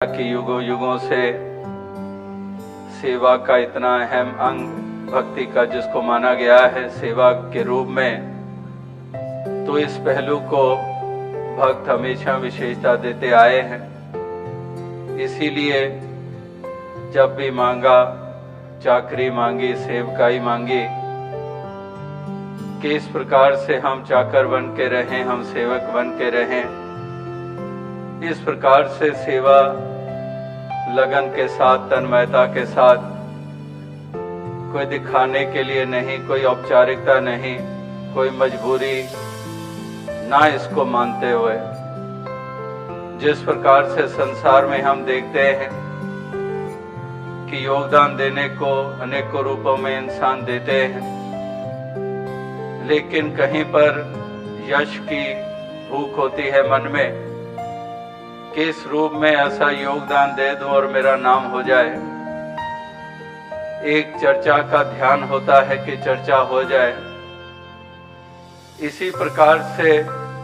कि युगों युगों से सेवा का इतना अहम अंग भक्ति का जिसको माना गया है सेवा के रूप में, तो इस पहलू को भक्त हमेशा विशेषता देते आए हैं। इसीलिए जब भी मांगा, चाकरी मांगी, सेवकाई मांगी कि इस प्रकार से हम चाकर बन के रहें, हम सेवक बन के रहें, इस प्रकार से सेवा लगन के साथ, तन्मयता के साथ, कोई दिखाने के लिए नहीं, कोई औपचारिकता नहीं, कोई मजबूरी ना इसको मानते हुए, जिस प्रकार से संसार में हम देखते हैं कि योगदान देने को अनेकों रूपों में इंसान देते हैं, लेकिन कहीं पर यश की भूख होती है मन में, किस रूप में ऐसा योगदान दे दूं और मेरा नाम हो जाए। एक चर्चा का ध्यान होता है कि चर्चा हो जाए। इसी प्रकार से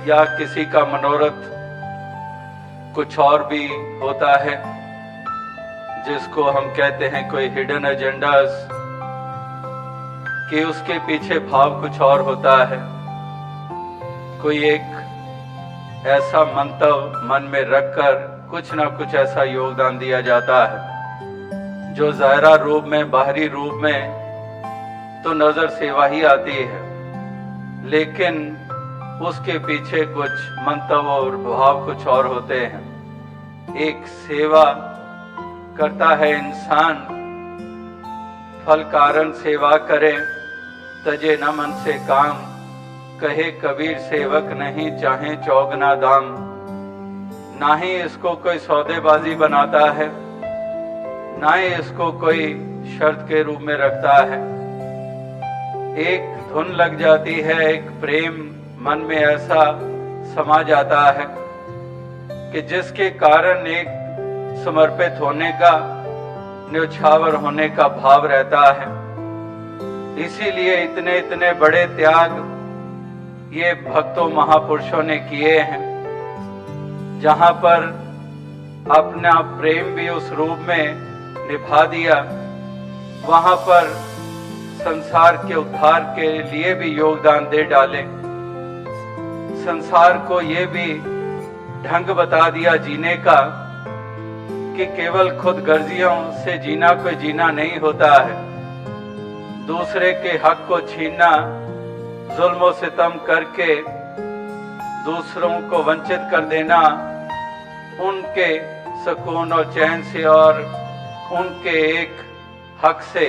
या किसी का मनोरथ कुछ और भी होता है, जिसको हम कहते हैं कोई हिडन एजेंडास, कि उसके पीछे भाव कुछ और होता है। कोई एक ऐसा मंतव्य मन में रखकर कुछ ना कुछ ऐसा योगदान दिया जाता है जो ज़ाहिरा रूप में, बाहरी रूप में तो नजर सेवा ही आती है, लेकिन उसके पीछे कुछ मंतव्य और भाव कुछ और होते हैं। एक सेवा करता है इंसान, फल कारण सेवा करे, तजे न मन से काम, कहे कबीर सेवक नहीं चाहे चौगना दाम। ना ही इसको कोई सौदेबाजी बनाता है, ना ही इसको कोई शर्त के रूप में रखता है। एक धुन लग जाती है, एक प्रेम मन में ऐसा समा जाता है कि जिसके कारण एक समर्पित होने का, न्यौछावर होने का भाव रहता है। इसीलिए इतने इतने बड़े त्याग ये भक्तों महापुरुषों ने किए हैं, जहां पर अपना प्रेम भी उस रूप में निभा दिया, वहां पर संसार के उद्धार के लिए भी योगदान दे डाले। संसार को ये भी ढंग बता दिया जीने का कि केवल खुद गर्जियों से जीना कोई जीना नहीं होता है। दूसरे के हक को छीनना, जुल्म सितम करके दूसरों को वंचित कर देना, उनके सुकून और चैन से और उनके एक हक से,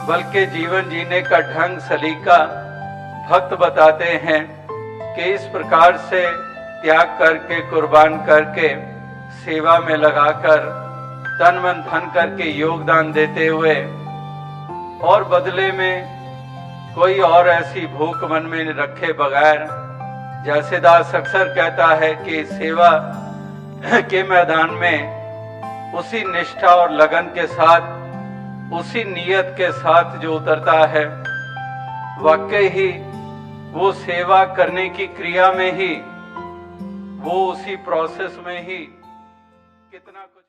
बल्कि जीवन जीने का ढंग सलीका भक्त बताते हैं कि इस प्रकार से त्याग करके, कुर्बान करके, सेवा में लगाकर, तन मन धन करके योगदान देते हुए, और बदले में कोई और ऐसी भूख मन में रखे बगैर, जैसे दास अक्सर कहता है कि सेवा के मैदान में उसी निष्ठा और लगन के साथ, उसी नियत के साथ जो उतरता है, वाकई ही वो सेवा करने की क्रिया में ही, वो उसी प्रोसेस में ही कितना कुछ